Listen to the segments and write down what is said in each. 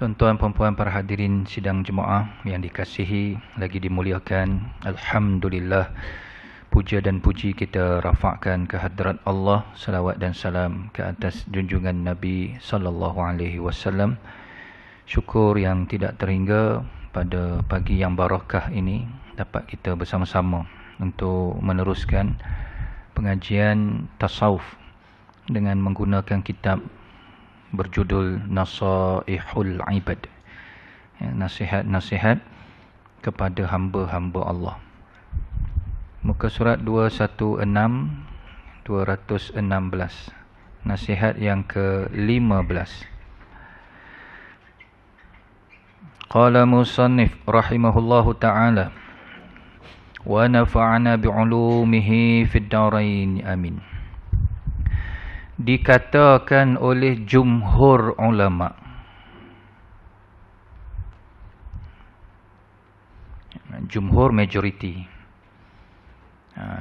Tuan-tuan, puan-puan, para hadirin sidang jemaah yang dikasihi lagi dimuliakan, Alhamdulillah, puja dan puji kita rafakkan ke hadrat Allah, salawat dan salam ke atas junjungan Nabi sallallahu alaihi wasallam. Syukur yang tidak terhingga pada pagi yang barakah ini dapat kita bersama-sama untuk meneruskan pengajian tasawuf dengan menggunakan kitab berjudul Nasaihul Ibad, nasihat-nasihat kepada hamba-hamba Allah. Muka surat 216, nasihat yang ke-15. Qala musannif rahimahullahu ta'ala wa nafa'ana bi'ulumihi fid darain amin. Dikatakan oleh jumhur ulama, jumhur majority,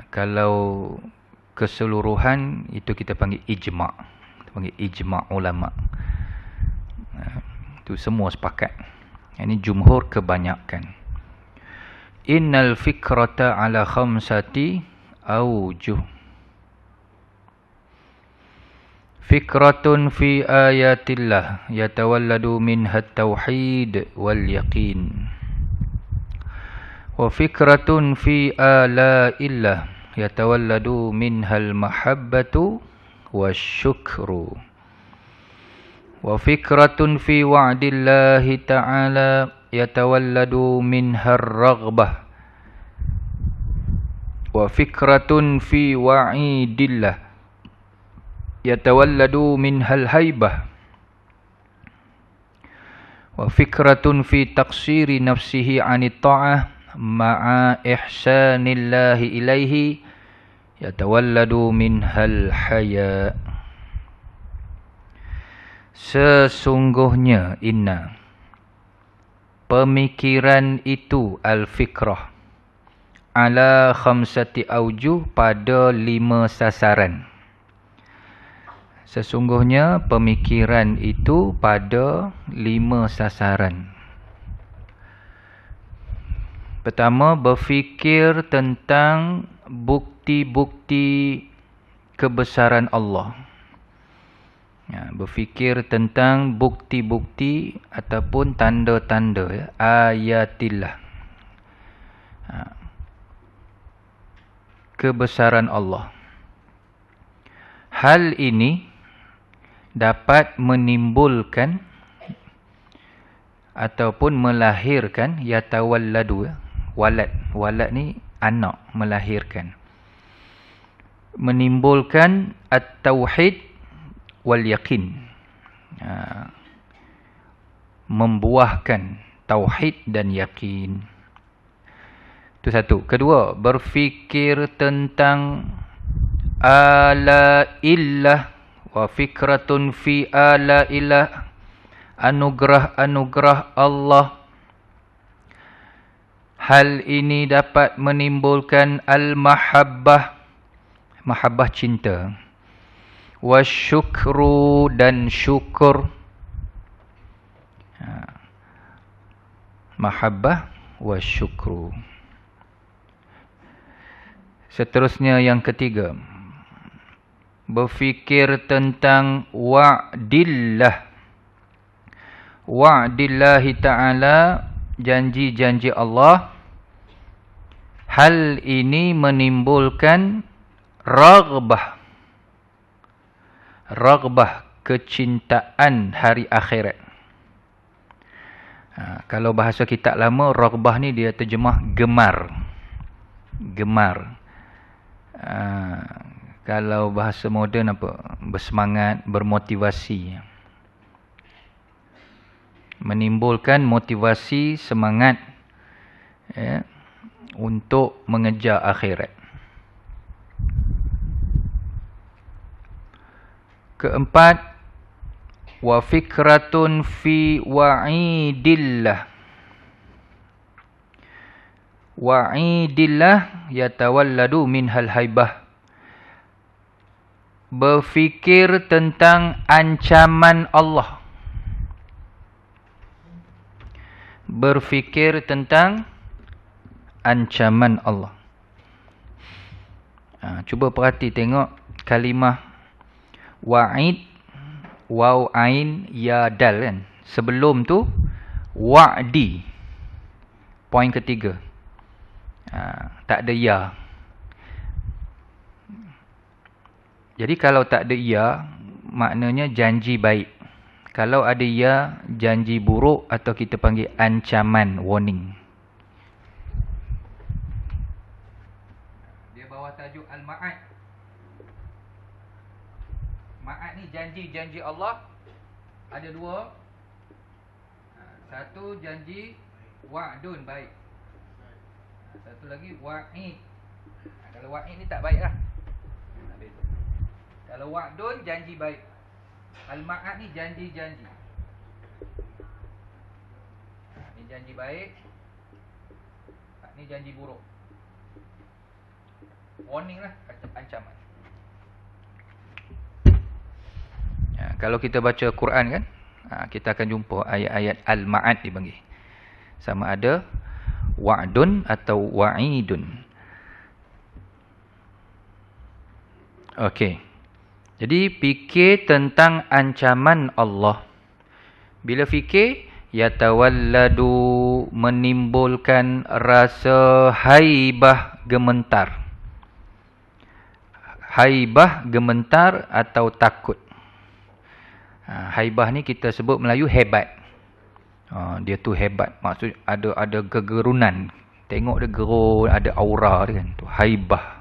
kalau keseluruhan itu kita panggil ijma', kita panggil ijma' ulama, itu semua sepakat. Ini jumhur kebanyakan. Innal fikrata ala khamsati awjuh. Fikratun fi ayatillah yatawalladu minha at-tauhid wal yaqin. Wa fikratun fi ala'illah yatawalladu minha al-mahabbatu wasyukru. Wa fikratun fi wa'dillahi ta'ala yatawalladu minha ar-raghbah. Wa fikratun fi wa'idillah yatawalladu minhal haibah. Wa fikratun fi taqsiri nafsihi 'anit ta'ah ma'a ihsanillahi ilaihi yatawalladu minhal haya. Sesungguhnya pemikiran itu al-fikrah ala khamsati aujuh, pada 5 sasaran. Sesungguhnya pemikiran itu pada 5 sasaran. Pertama, berfikir tentang bukti-bukti kebesaran Allah. Berfikir tentang bukti-bukti ataupun tanda-tanda ayatillah, kebesaran Allah. Hal ini dapat menimbulkan ataupun melahirkan yatawalladu, walad ni anak, melahirkan, menimbulkan at-tauhid wal yaqin, membuahkan tauhid dan yakin. Itu satu. Kedua, berfikir tentang ala'illah. Wa fikratun fi ala'illah, anugerah-anugerah Allah. Hal ini dapat menimbulkan al-mahabbah, mahabbah cinta. Wasyukru, dan syukur. Mahabbah wasyukru. Seterusnya yang ketiga, berfikir tentang wa'dillah. Wa'dillahi ta'ala, janji-janji Allah. Hal ini menimbulkan raghbah. Raghbah, kecintaan hari akhirat. Kalau bahasa kitab lama, raghbah ni dia terjemah gemar. Gemar. Kalau bahasa moden apa? Bersemangat, bermotivasi. Menimbulkan motivasi, semangat untuk mengejar akhirat. Keempat, wa fikratun fi wa'idillah. Wa'idillah yatawalladu minhal haibah. Berfikir tentang ancaman Allah. berfikir tentang ancaman Allah. Cuba perhati tengok kalimah wa'id, waw ain ya dal kan. Sebelum tu wa'di. Poin ketiga. Tak ada ya. Jadi kalau tak ada ya, maknanya janji baik. Kalau ada ya, janji buruk atau kita panggil ancaman, warning. Dia bawah tajuk Al-Ma'ad. Ma'ad ni janji-janji Allah ada dua. Satu janji wa'dun, baik. Satu lagi wa'id. Kalau wa'id ni tak baik lah. Kalau wa'dun, janji baik. Al-Ma'ad ni janji-janji. Ni janji baik. Ni janji buruk. Warning lah, ancaman. Kalau kita baca Quran kan, kita akan jumpa ayat-ayat Al-Ma'ad dipanggil. Sama ada wa'dun atau wa'idun. Okey. Jadi fikir tentang ancaman Allah. Bila fikir, yatawalladu, menimbulkan rasa haibah gementar. Haibah gementar atau takut. Haibah ni kita sebut Melayu hebat. Dia tu hebat. Maksud ada kegerunan. Tengok dia gerun, ada aura dia kan. Tu haibah.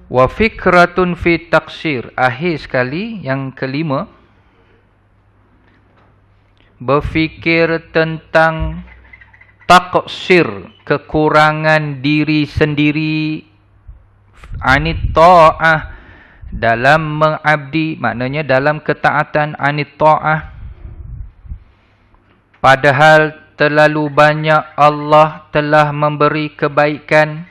Wa fikratun fi taksir. Akhir sekali, yang kelima, berfikir tentang taksir, kekurangan diri sendiri, anit ta'ah, dalam mengabdi, maknanya dalam ketaatan, anit ta'ah. Padahal terlalu banyak Allah telah memberi kebaikan.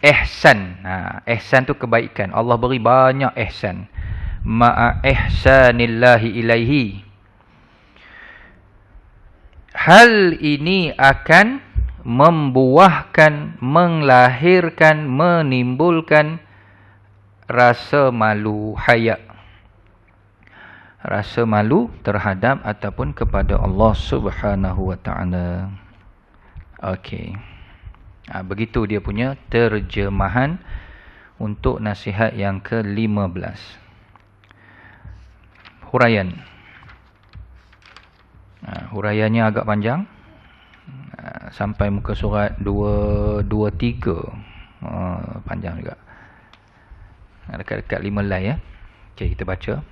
Ihsan. Ihsan tu kebaikan. Allah beri banyak ihsan. Ma'a ihsanillahi ilaihi. Hal ini akan membuahkan, melahirkan, menimbulkan rasa malu, haya. Rasa malu terhadap ataupun kepada Allah Subhanahu wa ta'ala. Okey. Begitu dia punya terjemahan untuk nasihat yang ke-15. Huraian. Huraiannya agak panjang. Sampai muka surat 223. Panjang juga. Dekat-dekat 5 line ya. Okey, kita baca.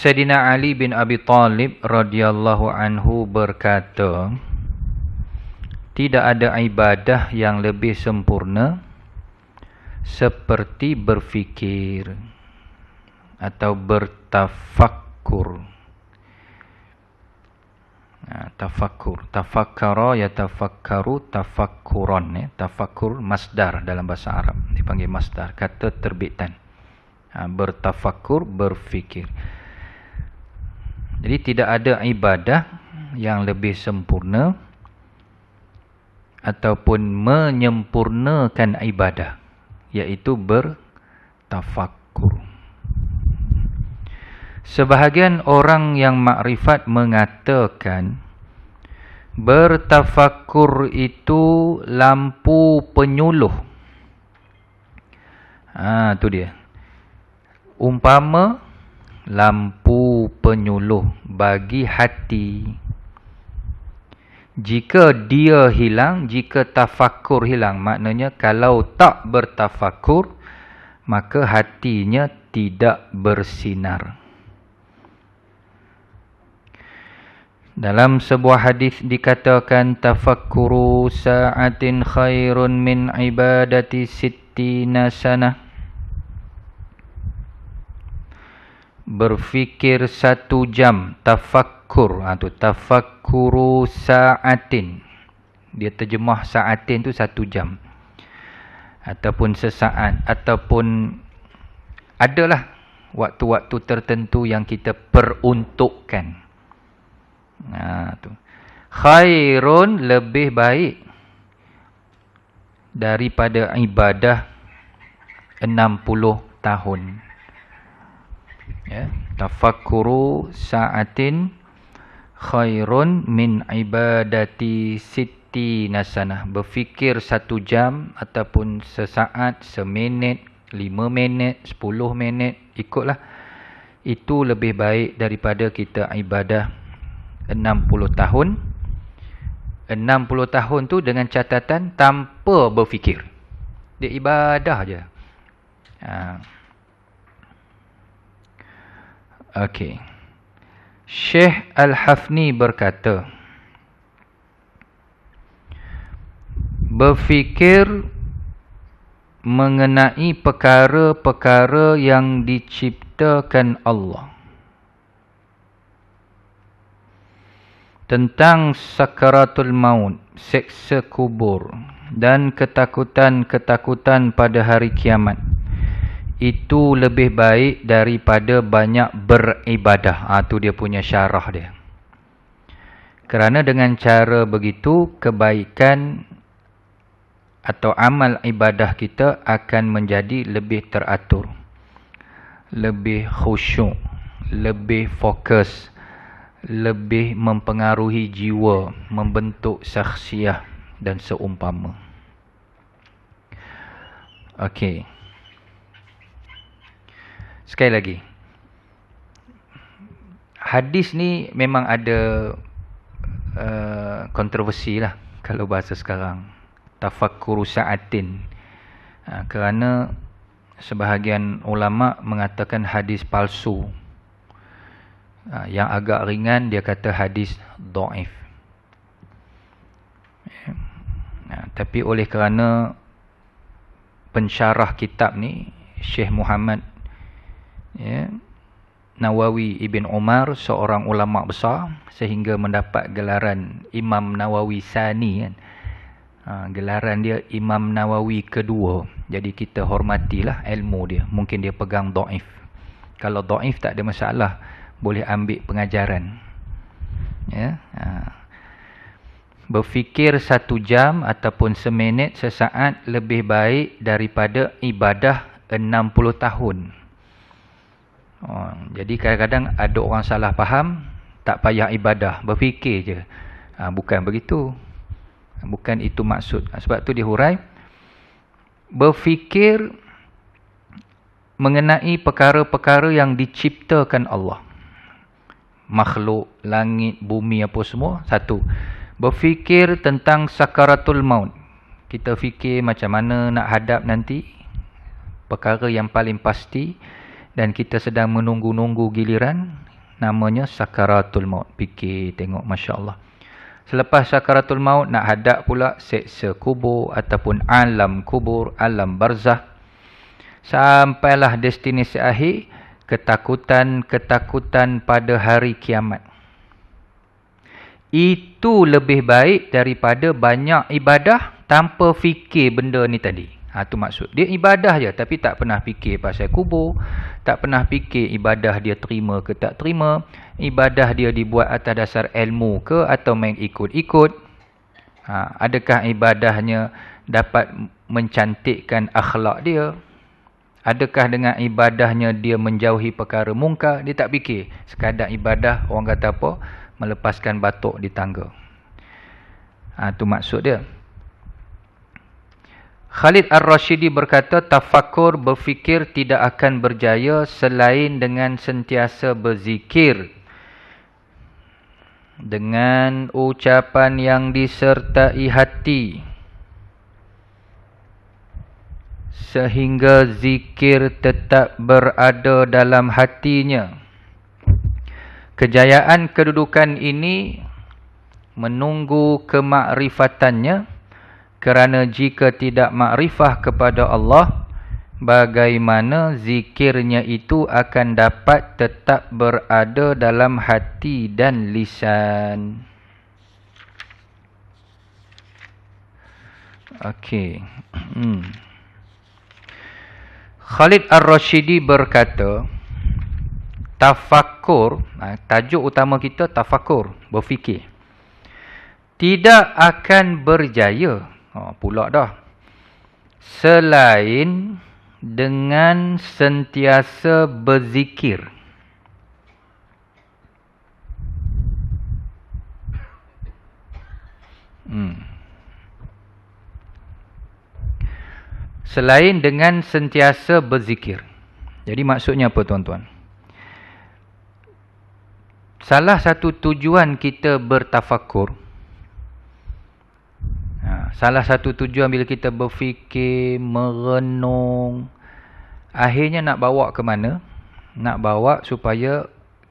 Sayyidina Ali bin Abi Talib radhiyallahu anhu berkata, tidak ada ibadah yang lebih sempurna seperti berfikir atau bertafakkur. Tafakkur, tafakkara yatafakkaru tafakkuran ya. Tafakkur masdar dalam bahasa Arab, dipanggil masdar, kata terbitan. Bertafakkur, berfikir. Jadi tidak ada ibadah yang lebih sempurna ataupun menyempurnakan ibadah, iaitu bertafakkur. Sebahagian orang yang makrifat mengatakan bertafakkur itu lampu penyuluh. Tu dia. Umpama lampu penyuluh bagi hati. Jika dia hilang, jika tafakur hilang, maknanya kalau tak bertafakur, maka hatinya tidak bersinar. Dalam sebuah hadis dikatakan, tafakkuru sa'atin khairun min ibadati sittina sanah. Berfikir 1 jam, tafakkur. Tu tafakkuru sa'atin. Dia terjemah sa'atin tu 1 jam. Ataupun sesaat. Ataupun adalah waktu-waktu tertentu yang kita peruntukkan. Tu. Khairun, lebih baik daripada ibadah 60 tahun. Ya, tafakkuru sa'atin khairun min ibadati sittina sanah. Berfikir 1 jam ataupun sesaat, seminit, 5 minit, 10 minit, ikutlah. Itu lebih baik daripada kita ibadah 60 tahun. 60 tahun tu dengan catatan tanpa berfikir. Dia ibadah je. Okey. Syekh Al-Hafni berkata, berfikir mengenai perkara-perkara yang diciptakan Allah, tentang sakaratul maut, seksa kubur dan ketakutan-ketakutan pada hari kiamat, itu lebih baik daripada banyak beribadah. Tu dia punya syarah dia. Kerana dengan cara begitu, kebaikan atau amal ibadah kita akan menjadi lebih teratur, lebih khusyuk, lebih fokus, lebih mempengaruhi jiwa, membentuk syakhsiah dan seumpama. Okey. Sekali lagi. Hadis ni memang ada kontroversi lah kalau bahasa sekarang. Tafakkuru sa'atin. Kerana sebahagian ulama mengatakan hadis palsu. Yang agak ringan dia kata hadis dhaif. Tapi oleh kerana pensyarah kitab ni Syekh Muhammad Nawawi Ibn Umar, seorang ulama besar, sehingga mendapat gelaran Imam Nawawi Sani kan. Gelaran dia Imam Nawawi kedua. Jadi kita hormatilah ilmu dia. Mungkin dia pegang dhaif. Kalau dhaif tak ada masalah, boleh ambil pengajaran. Ya. Berfikir 1 jam ataupun seminit, sesaat lebih baik daripada ibadah 60 tahun. Jadi kadang-kadang ada orang salah faham, tak payah ibadah, berfikir je. Bukan begitu. Bukan itu maksud. Sebab tu dihurai, berfikir mengenai perkara-perkara yang diciptakan Allah. Makhluk, langit, bumi apa semua. 1. Berfikir tentang sakaratul maut. Kita fikir macam mana nak hadap nanti. Perkara yang paling pasti. Dan kita sedang menunggu-nunggu giliran. Namanya sakaratul maut. Fikir, tengok, Masya Allah. Selepas sakaratul maut, nak hadap pula seksa kubur ataupun alam kubur, alam barzah. Sampailah destinasi akhir, ketakutan-ketakutan pada hari kiamat. Itu lebih baik daripada banyak ibadah tanpa fikir benda ni tadi. Tu maksud. Dia ibadah je tapi tak pernah fikir pasal kubur. Tak pernah fikir ibadah dia terima ke tak terima. Ibadah dia dibuat atas dasar ilmu ke atau main ikut-ikut. Adakah ibadahnya dapat mencantikkan akhlak dia? Adakah dengan ibadahnya dia menjauhi perkara mungkar? Dia tak fikir. Sekadar ibadah, orang kata apa? Melepaskan batuk di tangga. Tu maksud dia. Khalid Ar-Rashidi berkata, tafakkur, berfikir tidak akan berjaya selain dengan sentiasa berzikir dengan ucapan yang disertai hati, sehingga zikir tetap berada dalam hatinya. Kejayaan kedudukan ini menunggu kemakrifatannya, kerana jika tidak makrifah kepada Allah, bagaimana zikirnya itu akan dapat tetap berada dalam hati dan lisan. Okey. Khalid Ar-Rashidi berkata, tafakur, tajuk utama kita tafakur, berfikir, tidak akan berjaya, pula dah, selain dengan sentiasa berzikir. Selain dengan sentiasa berzikir. Jadi maksudnya apa tuan-tuan? Salah satu tujuan kita bertafakur, salah satu tujuan bila kita berfikir, merenung, akhirnya nak bawa ke mana? Nak bawa supaya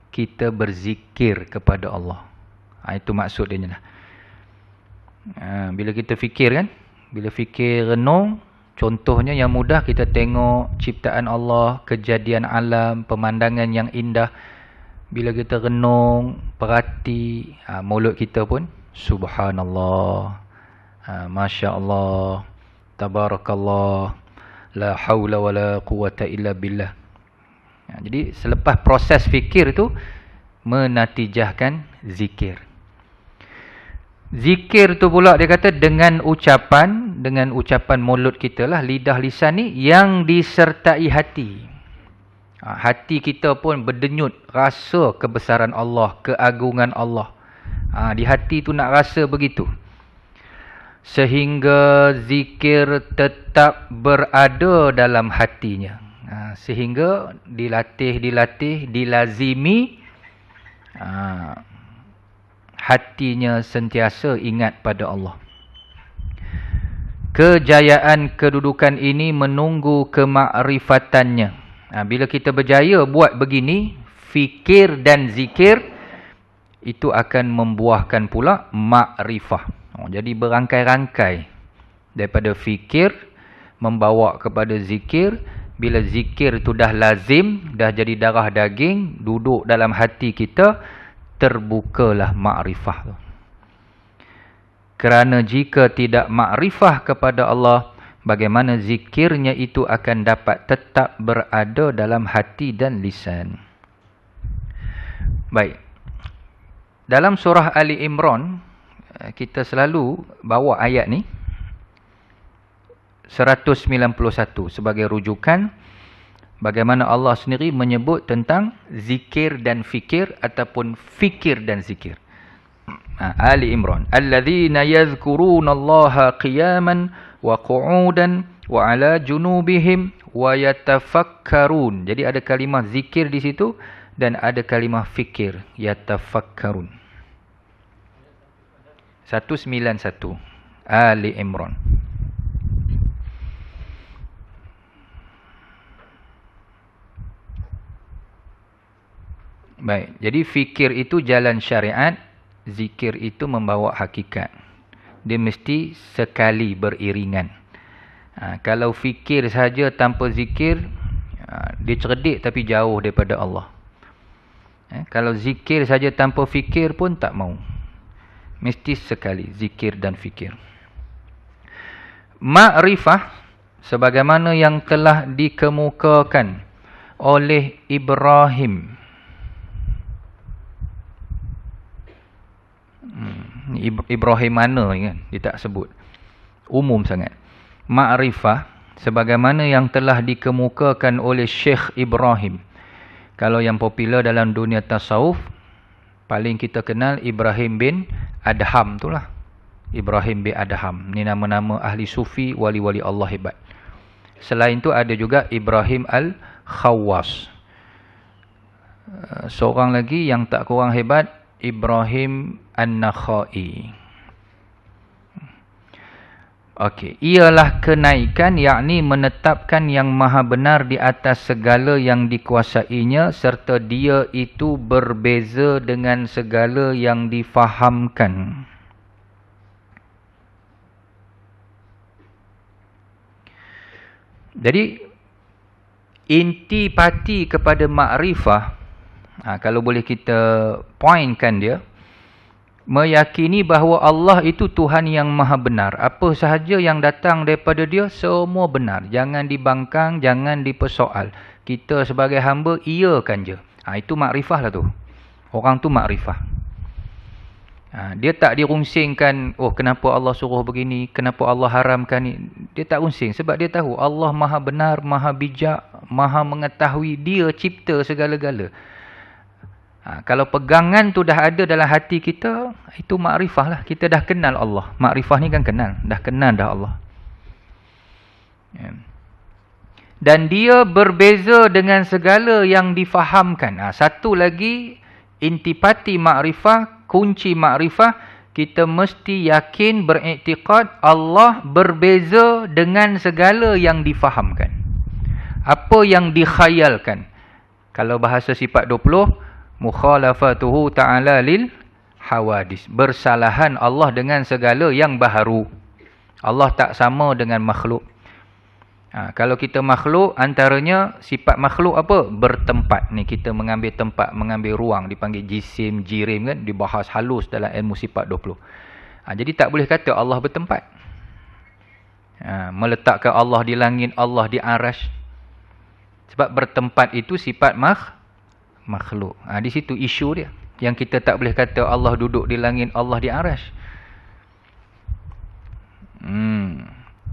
kita berzikir kepada Allah. Itu maksud dia lah. Bila kita fikir kan, bila fikir renung, contohnya yang mudah, kita tengok ciptaan Allah, kejadian alam, pemandangan yang indah. Bila kita renung, perhati, mulut kita pun subhanallah, masya Allah, tabarakallah, la hawla wa la quwata illa billah. Jadi selepas proses fikir itu menatijahkan zikir. Zikir tu pula dia kata dengan ucapan mulut kita lah, lidah lisan ni yang disertai hati. Hati kita pun berdenyut rasa kebesaran Allah, keagungan Allah. Di hati tu nak rasa begitu. Sehingga zikir tetap berada dalam hatinya. Sehingga dilatih, dilazimi, hatinya sentiasa ingat pada Allah. Kejayaan kedudukan ini menunggu kemakrifatannya. Bila kita berjaya buat begini, fikir dan zikir, itu akan membuahkan pula makrifah. Jadi berangkai-rangkai. Daripada fikir, membawa kepada zikir. Bila zikir itu dah lazim, dah jadi darah daging, duduk dalam hati kita, terbukalah makrifah tu. Kerana jika tidak makrifah kepada Allah, bagaimana zikirnya itu akan dapat tetap berada dalam hati dan lisan. Baik. Dalam surah Ali Imran, kita selalu bawa ayat ni 191 sebagai rujukan bagaimana Allah sendiri menyebut tentang zikir dan fikir ataupun fikir dan zikir. Ali Imran, alladzina yadhkurunallaha qiyaman wa qu'udan wa ala junubihim wa yatafakkarun. Jadi ada kalimah zikir di situ dan ada kalimah fikir, yatafakkarun. 191 Ali Imran. Baik, jadi fikir itu jalan syariat, zikir itu membawa hakikat. Dia mesti sekali beriringan. Kalau fikir saja tanpa zikir, dia cerdik tapi jauh daripada Allah. Kalau zikir saja tanpa fikir pun tak mau. Mesti sekali zikir dan fikir. Ma'rifah sebagaimana yang telah dikemukakan oleh Ibrahim. Ibrahim mana kan? Dia tak sebut. Umum sangat. Ma'rifah sebagaimana yang telah dikemukakan oleh Syekh Ibrahim. Kalau yang popular dalam dunia tasawuf, paling kita kenal Ibrahim bin Adham tu lah. Ibrahim bin Adham. Ni nama-nama ahli sufi, wali-wali Allah hebat. Selain tu ada juga Ibrahim Al-Khawwas. Seorang lagi yang tak kurang hebat, Ibrahim An-Nakhai. Okey, ialah kenaikan, yakni menetapkan yang maha benar di atas segala yang dikuasainya, serta dia itu berbeza dengan segala yang difahamkan. Jadi inti pati kepada makrifah, kalau boleh kita pointkan dia, Meyakini bahawa Allah itu Tuhan yang maha benar. Apa sahaja yang datang daripada dia, semua benar. Jangan dibangkang, jangan dipersoal. Kita sebagai hamba, iakan je. Itu makrifah lah tu. Orang tu makrifah. Dia tak dirungsingkan, oh kenapa Allah suruh begini, kenapa Allah haramkan ni. Dia tak rungsing sebab dia tahu Allah maha benar, maha bijak, maha mengetahui, dia cipta segala-gala. Kalau pegangan tu dah ada dalam hati kita, itu makrifah lah. Kita dah kenal Allah. Makrifah ni kan kenal. Dah kenal dah Allah. Dan dia berbeza dengan segala yang difahamkan. Satu lagi, intipati makrifah, kunci makrifah, kita mesti yakin, beriktikad Allah berbeza dengan segala yang difahamkan. Apa yang dikhayalkan. Kalau bahasa sifat 20, mukhalafatuhu ta'ala lil hawadis. Bersalahan Allah dengan segala yang baharu. Allah tak sama dengan makhluk. Kalau kita makhluk, antaranya sifat makhluk apa? Bertempat. Ni kita mengambil tempat, mengambil ruang. Dipanggil jisim, jirim kan? Dibahas halus dalam ilmu sifat 20. Jadi tak boleh kata Allah bertempat. Meletakkan Allah di langit, Allah di arash. Sebab bertempat itu sifat makhluk. Di situ isu dia. Yang kita tak boleh kata Allah duduk di langit, Allah di arash.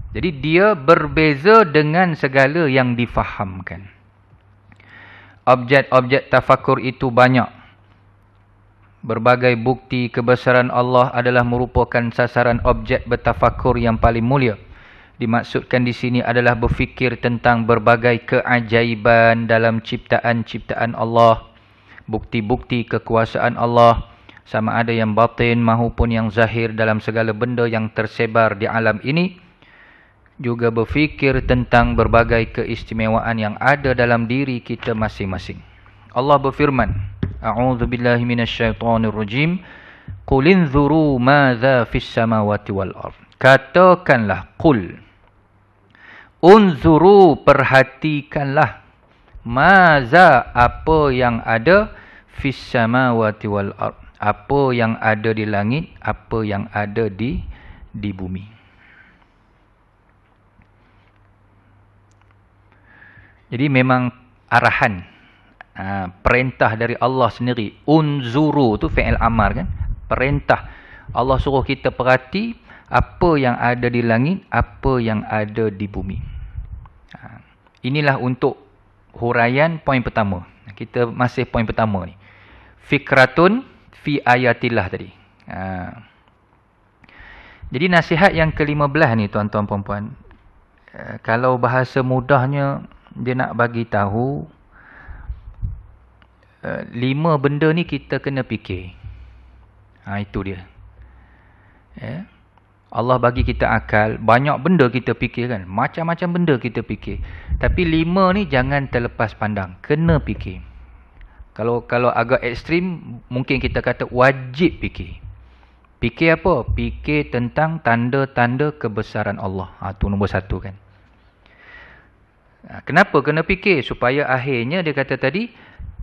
Jadi dia berbeza dengan segala yang difahamkan. Objek-objek tafakur itu banyak. Berbagai bukti kebesaran Allah adalah merupakan sasaran objek bertafakur yang paling mulia. Dimaksudkan di sini adalah berfikir tentang berbagai keajaiban dalam ciptaan-ciptaan Allah. Bukti-bukti kekuasaan Allah. Sama ada yang batin maupun yang zahir dalam segala benda yang tersebar di alam ini. Juga berfikir tentang berbagai keistimewaan yang ada dalam diri kita masing-masing. Allah berfirman, A'udzubillahi minasyaitonirrajim. Qul inzuru madza fis samawati wal ardh. Katakanlah, qul. Unzuru, perhatikanlah. Maza, apa yang ada, fis samawati wal ardh. Apa yang ada di langit, apa yang ada di bumi. Jadi memang arahan, perintah dari Allah sendiri. Unzuru tu fi'il amar kan. Perintah. Allah suruh kita perhati apa yang ada di langit, apa yang ada di bumi. Inilah untuk huraian poin pertama. Kita masih poin pertama ni. Fikratun fi ayatillah tadi. Jadi nasihat yang ke-15 ni tuan-tuan puan-puan. Kalau bahasa mudahnya, dia nak bagi tahu 5 benda ni kita kena fikir. Itu dia. Allah bagi kita akal, banyak benda kita fikir kan. Macam-macam benda kita fikir. Tapi 5 ni jangan terlepas pandang. Kena fikir. Kalau agak ekstrim, mungkin kita kata wajib fikir. Fikir apa? Fikir tentang tanda-tanda kebesaran Allah. Itu nombor 1 kan. Kenapa kena fikir? Supaya akhirnya dia kata tadi,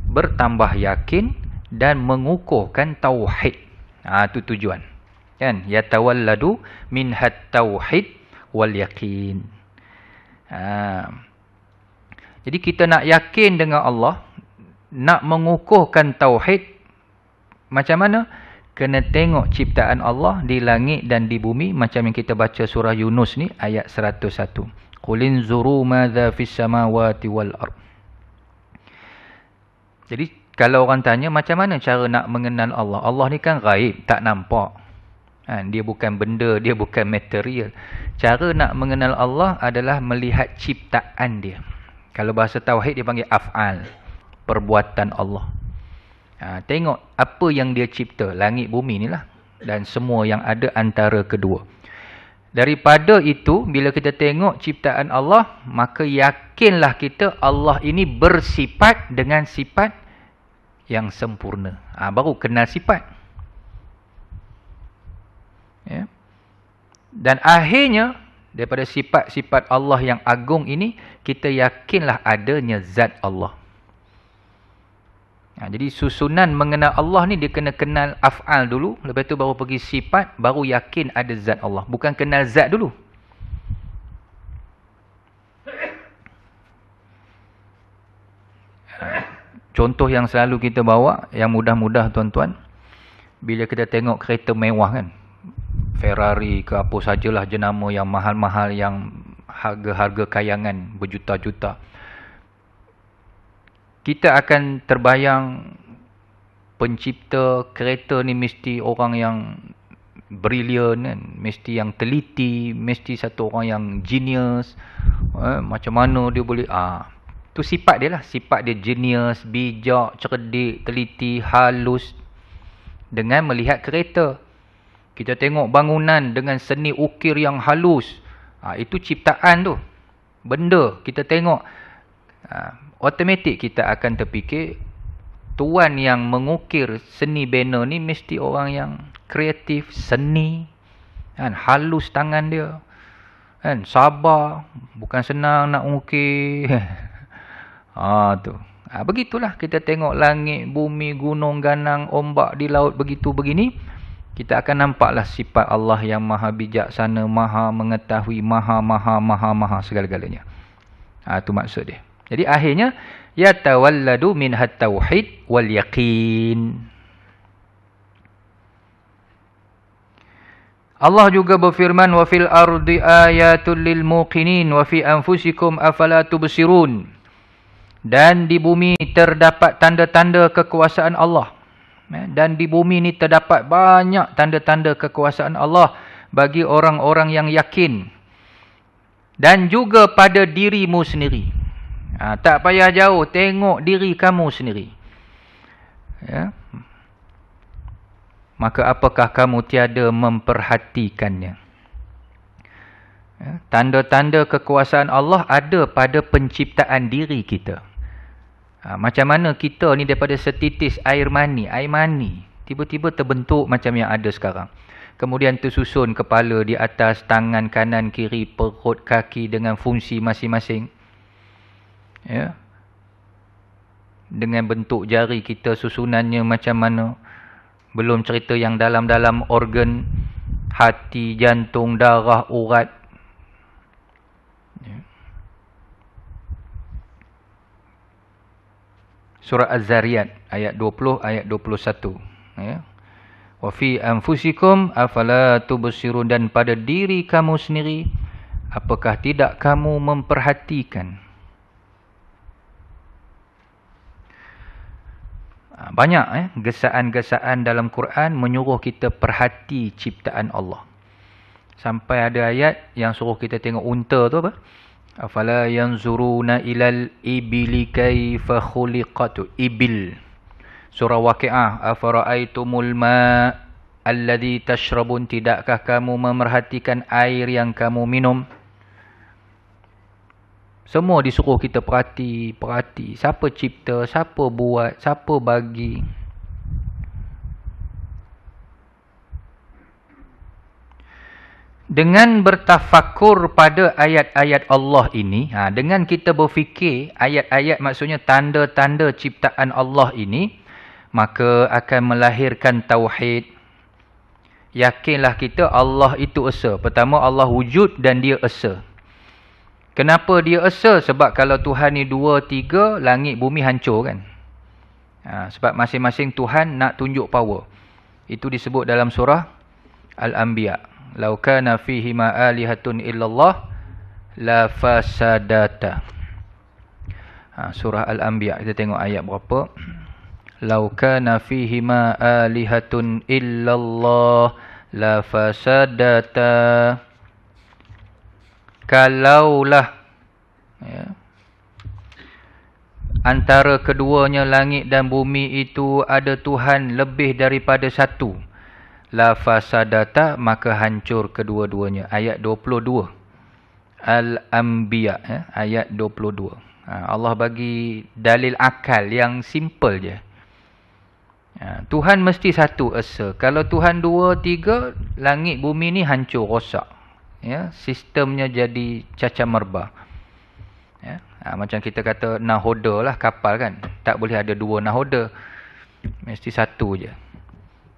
bertambah yakin dan mengukuhkan tauhid. Itu tujuan. Kan? Yatawalladu minhat tauhid wal yakin. Jadi kita nak yakin dengan Allah, nak mengukuhkan tauhid, macam mana? Kena tengok ciptaan Allah di langit dan di bumi, macam yang kita baca surah Yunus ni ayat 101. Qul inzuru madza fis samawati wal ardh. Jadi kalau orang tanya macam mana cara nak mengenal Allah? Allah ni kan gaib, tak nampak. Dia bukan benda, dia bukan material. Cara nak mengenal Allah adalah melihat ciptaan dia. Kalau bahasa tauhid dia panggil af'al, perbuatan Allah. Tengok apa yang dia cipta, langit bumi ni lah, dan semua yang ada antara kedua. Daripada itu, bila kita tengok ciptaan Allah, maka yakinlah kita Allah ini bersifat dengan sifat yang sempurna. Baru kenal sifat. Ya. Dan akhirnya, daripada sifat-sifat Allah yang agung ini, kita yakinlah adanya zat Allah. Jadi susunan mengenal Allah ni dia kena kenal af'al dulu, lepas tu baru pergi sifat, baru yakin ada zat Allah. Bukan kenal zat dulu. Contoh yang selalu kita bawa, yang mudah-mudah tuan-tuan, bila kita tengok kereta mewah kan, Ferrari ke apa sajalah jenama yang mahal-mahal, yang harga-harga kayangan berjuta-juta, kita akan terbayang pencipta kereta ni mesti orang yang brilian kan, mesti yang teliti, mesti satu orang yang genius. Macam mana dia boleh tu sifat dia lah, sifat dia genius, bijak, cerdik, teliti, halus. Dengan melihat kereta, kita tengok bangunan dengan seni ukir yang halus, itu ciptaan tu, benda kita tengok, automatik kita akan terfikir tuan yang mengukir seni banner ni mesti orang yang kreatif, seni kan, halus tangan dia kan, sabar, bukan senang nak mengukir. Tu. Begitulah kita tengok langit, bumi, gunung, ganang, ombak di laut begitu begini, kita akan nampaklah sifat Allah yang maha bijaksana, maha mengetahui, maha segala-galanya. Itu maksud dia. Jadi akhirnya yatawalladu minhat tauhid wal yaqin. Allah juga berfirman, wa fil ardi ayatul lil muqinin wa fi anfusikum afala tubsirun. Dan di bumi terdapat tanda-tanda kekuasaan Allah. Dan di bumi ni terdapat banyak tanda-tanda kekuasaan Allah bagi orang-orang yang yakin. Dan juga pada dirimu sendiri. Tak payah jauh, tengok diri kamu sendiri. Ya. Maka apakah kamu tiada memperhatikannya? Ya. Tanda-tanda kekuasaan Allah ada pada penciptaan diri kita. Macam mana kita ni daripada setitis air mani, tiba-tiba terbentuk macam yang ada sekarang. Kemudian tersusun kepala di atas, tangan kanan, kiri, perut, kaki dengan fungsi masing-masing. Ya. Dengan bentuk jari kita susunannya macam mana. Belum cerita yang dalam-dalam organ, hati, jantung, darah, urat. Ya. Surah Az-Zariyat ayat 20, ayat 21. Ya. Wa fi anfusikum afala tubsirun, dan pada diri kamu sendiri apakah tidak kamu memperhatikan? Banyak gesaan-gesaan dalam Quran menyuruh kita perhati ciptaan Allah. Sampai ada ayat yang suruh kita tengok unta tu apa? Afala yanzuruna ilal ibili kaifa khuliqat. Ibil. Surah Waqiah, afara'aitumul ma alladhi tashrabun, tidakkah kamu memerhatikan air yang kamu minum? Semua disuruh kita perhati. Siapa cipta, siapa buat, siapa bagi. Dengan bertafakur pada ayat-ayat Allah ini, dengan kita berfikir ayat-ayat, maksudnya tanda-tanda ciptaan Allah ini, maka akan melahirkan tauhid. Yakinlah kita Allah itu esa. Pertama, Allah wujud dan dia esa. Kenapa dia esa? Sebab kalau Tuhan ni 2, 3, langit bumi hancur kan. Sebab masing-masing Tuhan nak tunjuk power. Itu disebut dalam surah Al-Anbiya. Lau kana fihi ma alihatun illallah la fasadata. Surah Al-Anbiya, kita tengok ayat berapa. Lau kana fihi ma alihatun illallah la fasadata. Kalaulah antara keduanya langit dan bumi itu ada Tuhan lebih daripada satu, la fasadata, maka hancur kedua-duanya. Ayat 22 Al-Anbiya, ayat 22. Allah bagi dalil akal yang simple je. Tuhan mesti satu esa. Kalau Tuhan 2, 3, langit bumi ni hancur, rosak. Ya, sistemnya jadi cacamerba. Ya, macam kita kata nahoda lah kapal kan. Tak boleh ada dua nahoda. Mesti satu je.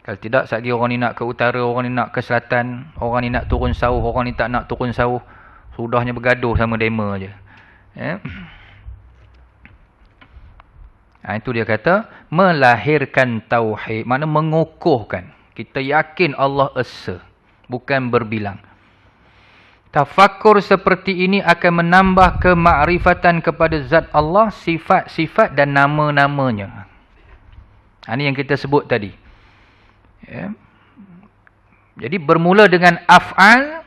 Kalau tidak, satgi orang ni nak ke utara, orang ni nak ke selatan, orang ni nak turun sauh, orang ni tak nak turun sauh. Sudahnya bergaduh sama dema je. Itu dia kata, melahirkan tauhid. Makna mengukuhkan. Kita yakin Allah esa. Bukan berbilang. Tafakkur seperti ini akan menambah kemakrifatan kepada zat Allah, sifat-sifat dan nama-namanya. Ini yang kita sebut tadi. Jadi bermula dengan af'al.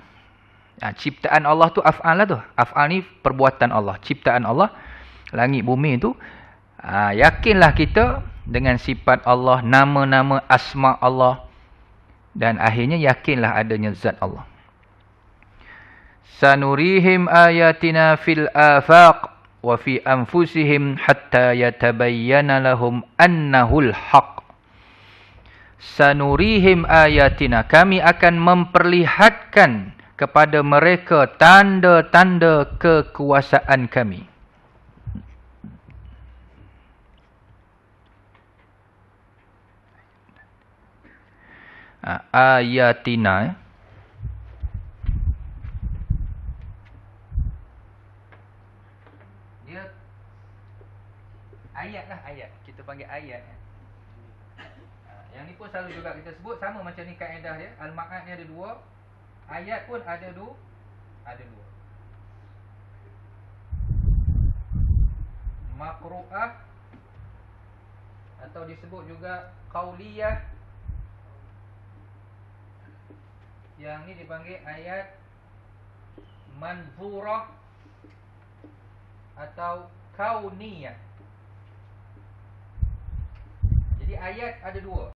Ciptaan Allah tu af'al lah tu. Af'al ni perbuatan Allah. Ciptaan Allah. Langit bumi tu. Yakinlah kita dengan sifat Allah, nama-nama asma Allah. Dan akhirnya yakinlah adanya zat Allah. Sanurihim ayatina fil afaq wa fi anfusihim hatta yatabayyana lahum annahul haq. Sanurihim ayatina, kami akan memperlihatkan kepada mereka tanda-tanda kekuasaan kami. Ayatina. Dia ayat lah, ayat. Kita panggil ayat. Yang ni pun selalu juga kita sebut sama macam ni kaedah dia. Al-ma'ad ni ada dua. Ayat pun ada dua. Maqru'ah atau disebut juga qauliyah. Yang ni dipanggil ayat manzurah atau kauniyah. Jadi ayat ada dua.